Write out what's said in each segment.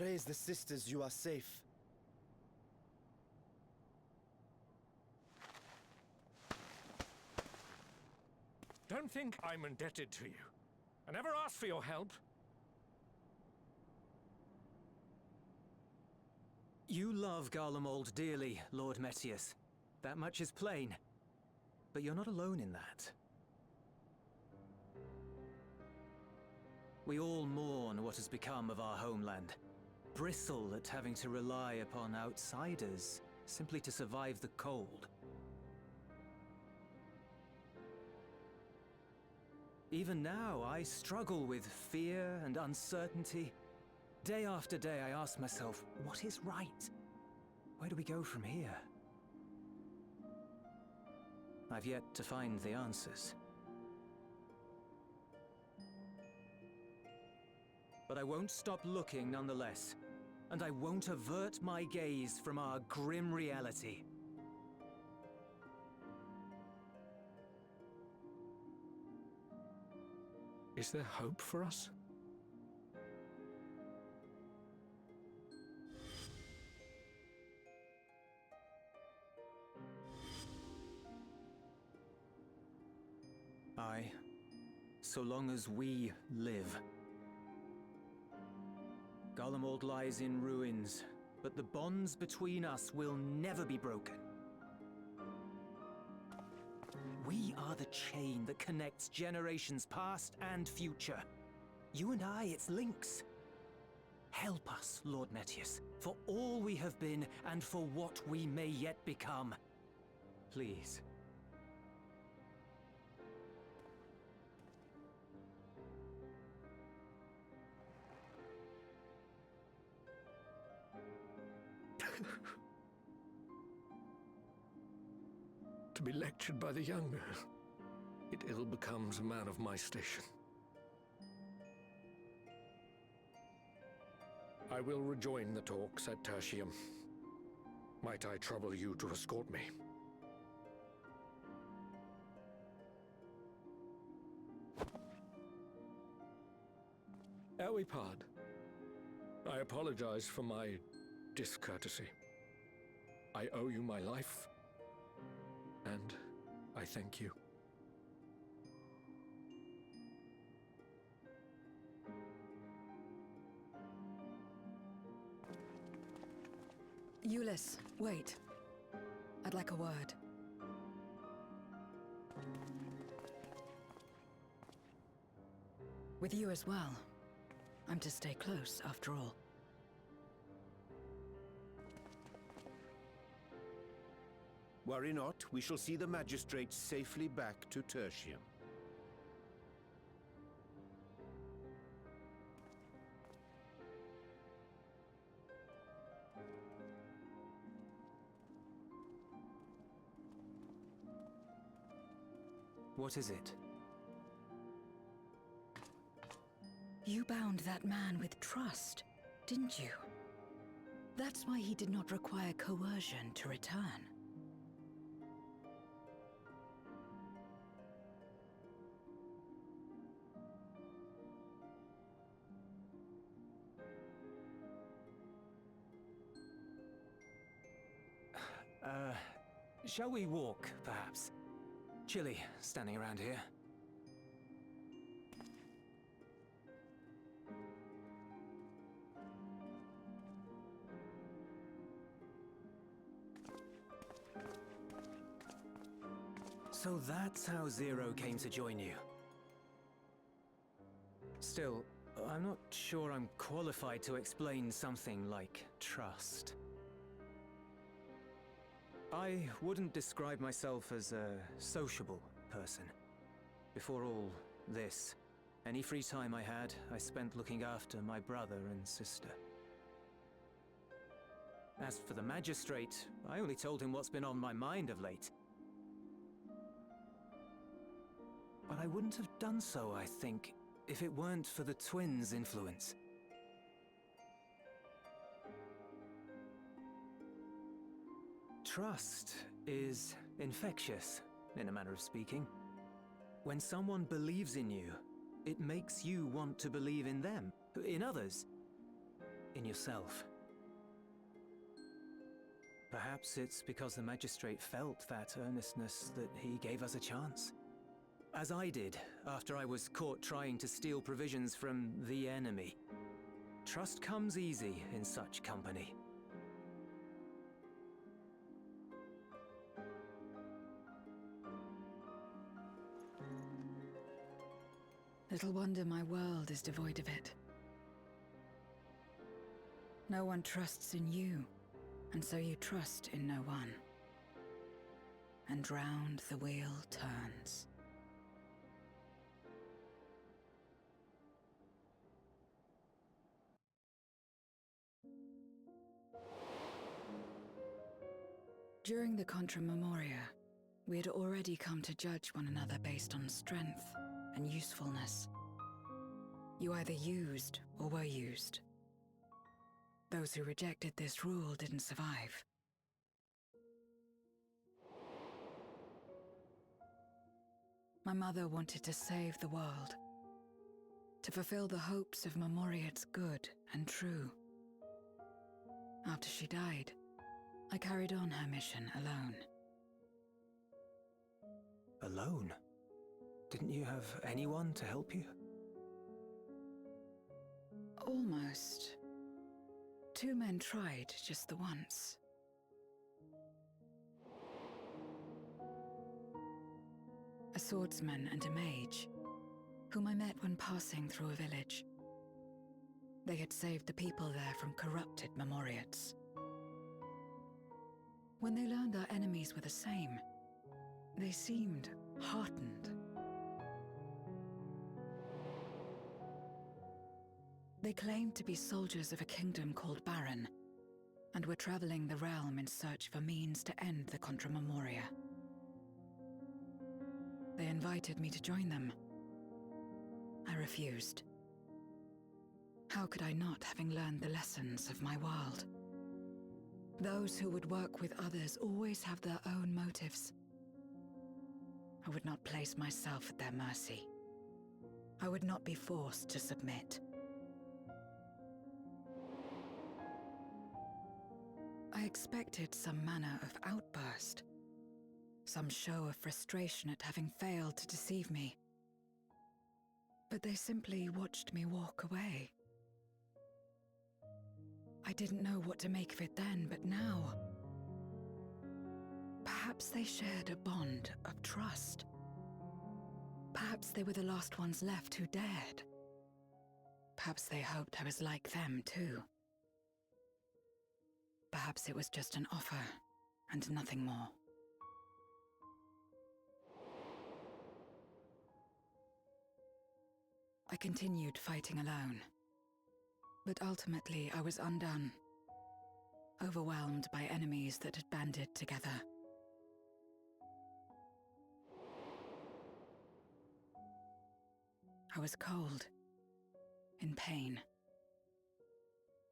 Praise the sisters you are safe. Don't think I'm indebted to you. I never asked for your help. You love Garlemald dearly, Lord Metius. That much is plain. But you're not alone in that. We all mourn what has become of our homeland. Bristle at having to rely upon outsiders simply to survive the cold. Even now, I struggle with fear and uncertainty. Day after day, I ask myself, what is right? Where do we go from here? I've yet to find the answers. But I won't stop looking nonetheless, and I won't avert my gaze from our grim reality. Is there hope for us? Aye, so long as we live. Garlemald lies in ruins, but the bonds between us will never be broken. We are the chain that connects generations past and future. You and I, it's links. Help us, Lord Metius, for all we have been and for what we may yet become. Please. To be lectured by the younger, it ill becomes a man of my station. I will rejoin the talks at Tertium. Might I trouble you to escort me? Ere we part, I apologize for my discourtesy. I owe you my life, and I thank you. Ulyss, wait. I'd like a word. With you as well. I'm to stay close, after all. Worry not, we shall see the magistrate safely back to Tertium. What is it? You bound that man with trust, didn't you? That's why he did not require coercion to return. Shall we walk, perhaps? Chilly, standing around here. So that's how Zero came to join you. Still, I'm not sure I'm qualified to explain something like trust. I wouldn't describe myself as a sociable person. Before all this, any free time I had, I spent looking after my brother and sister. As for the magistrate, I only told him what's been on my mind of late. But I wouldn't have done so, I think, if it weren't for the twins' influence. Trust is infectious, in a manner of speaking. When someone believes in you, it makes you want to believe in them, in others. in yourself. Perhaps it's because the Magistrate felt that earnestness that he gave us a chance. As I did after I was caught trying to steal provisions from the enemy. Trust comes easy in such company. Little wonder my world is devoid of it. No one trusts in you, and so you trust in no one. And round the wheel turns. During the Contra Memoria, we had already come to judge one another based on strength and usefulness. You either used or were used. Those who rejected this rule didn't survive. My mother wanted to save the world, to fulfill the hopes of Memoria's good and true. After she died, I carried on her mission alone. Alone? Didn't you have anyone to help you? Almost. 2 men tried just the once. A swordsman and a mage, whom I met when passing through a village. They had saved the people there from corrupted Memoriates. When they learned our enemies were the same, they seemed heartened. They claimed to be soldiers of a kingdom called Baron, and were traveling the realm in search for means to end the Contra Memoria. They invited me to join them. I refused. How could I not, having learned the lessons of my world? Those who would work with others always have their own motives. I would not place myself at their mercy. I would not be forced to submit. I expected some manner of outburst, some show of frustration at having failed to deceive me. But they simply watched me walk away. I didn't know what to make of it then, but now... Perhaps they shared a bond of trust. Perhaps they were the last ones left who dared. Perhaps they hoped I was like them too. Perhaps it was just an offer, and nothing more. I continued fighting alone. But ultimately I was undone, overwhelmed by enemies that had banded together. I was cold, in pain,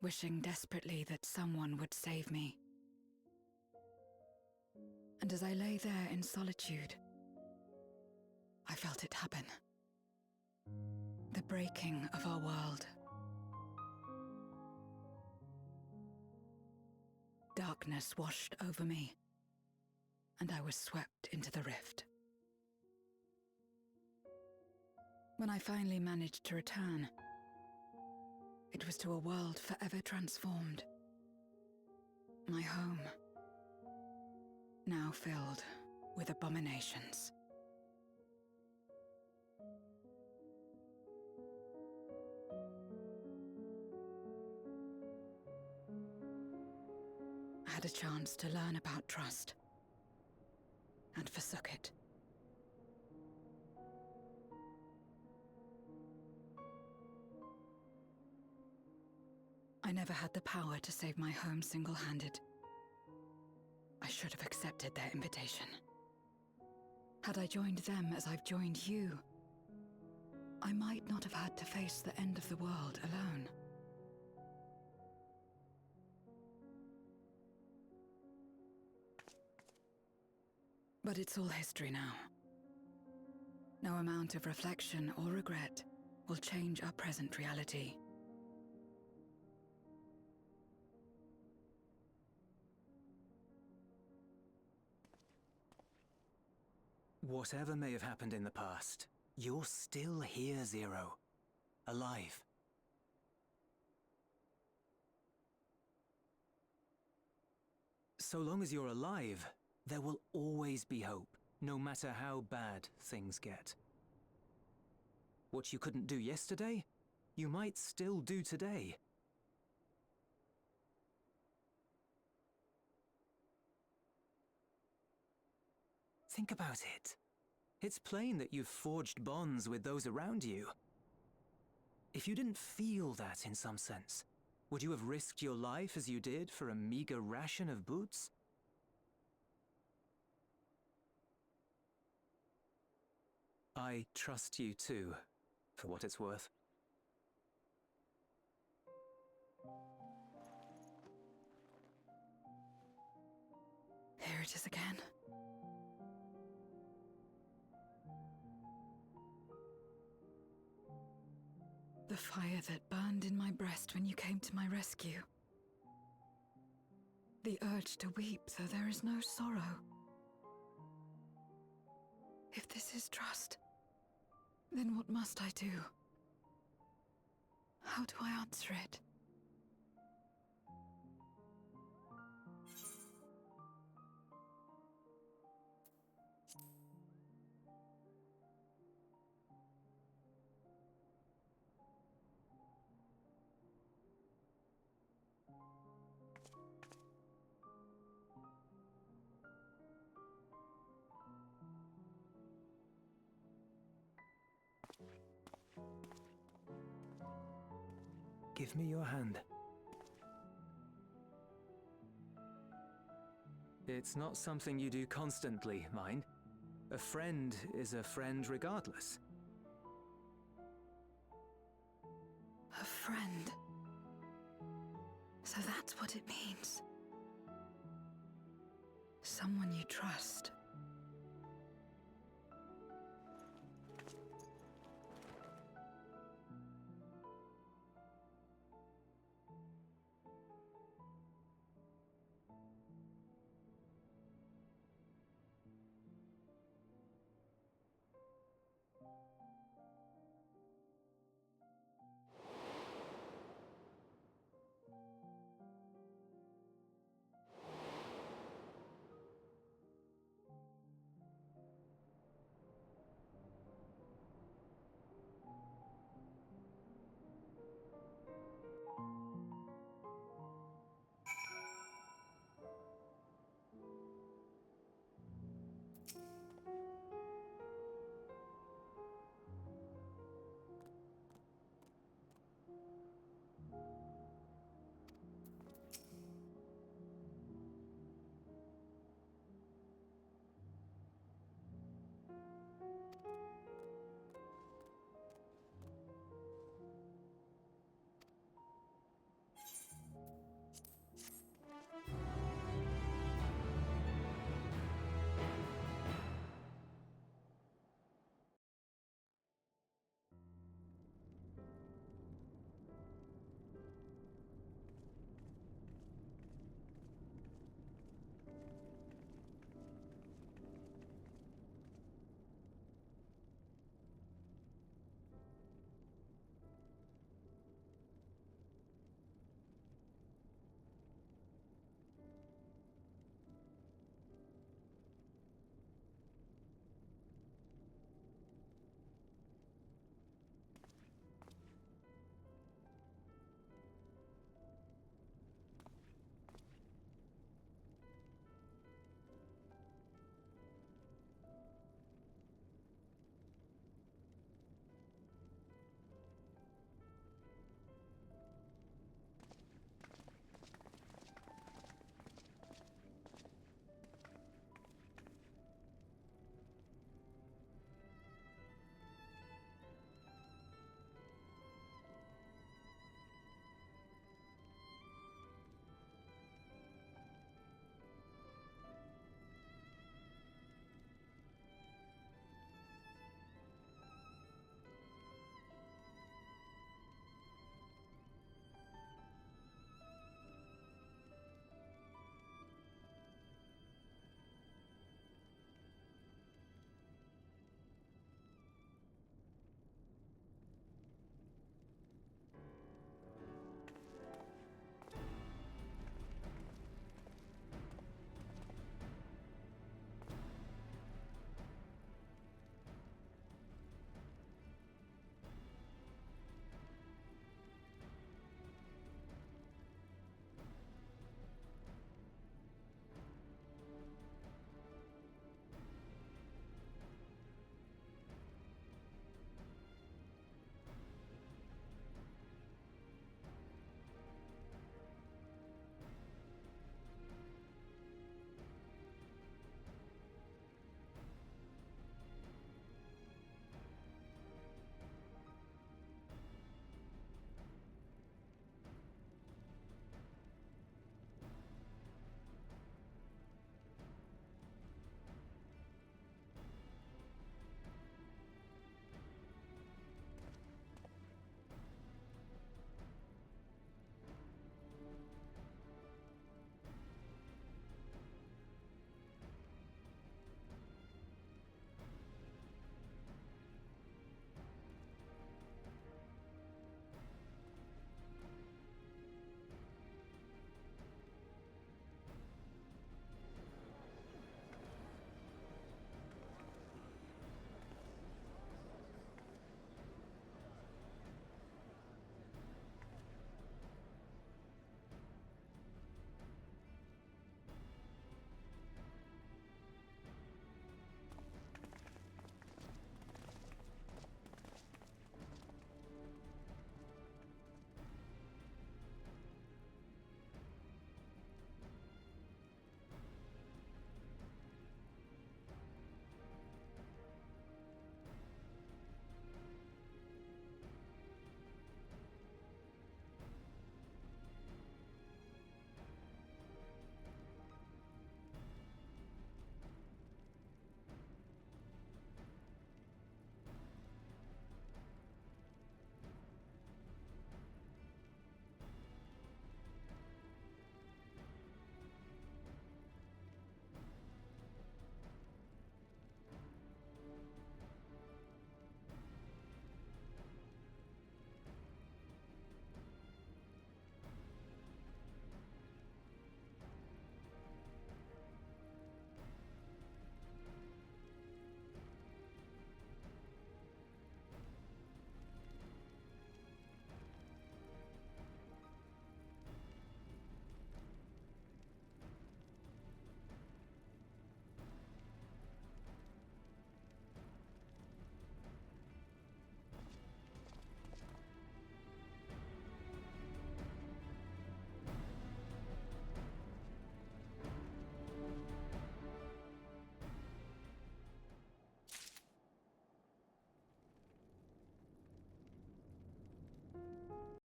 wishing desperately that someone would save me. And as I lay there in solitude, I felt it happen. The breaking of our world. Darkness washed over me, and I was swept into the rift. When I finally managed to return, it was to a world forever transformed. My home, now filled with abominations. I had a chance to learn about trust, and forsook it. I never had the power to save my home single-handed. I should have accepted their invitation. Had I joined them as I've joined you, I might not have had to face the end of the world alone. But it's all history now. No amount of reflection or regret will change our present reality. Whatever may have happened in the past, you're still here, Zero. Alive. So long as you're alive, there will always be hope, no matter how bad things get. What you couldn't do yesterday, you might still do today. Think about it. It's plain that you've forged bonds with those around you. If you didn't feel that in some sense, would you have risked your life as you did for a meager ration of boots? I trust you too, for what it's worth. Here it is again. The fire that burned in my breast when you came to my rescue. The urge to weep, though there is no sorrow. If this is trust, then what must I do? How do I answer it? Give me your hand. It's not something you do constantly, mind. A friend is a friend regardless. A friend. So that's what it means. Someone you trust.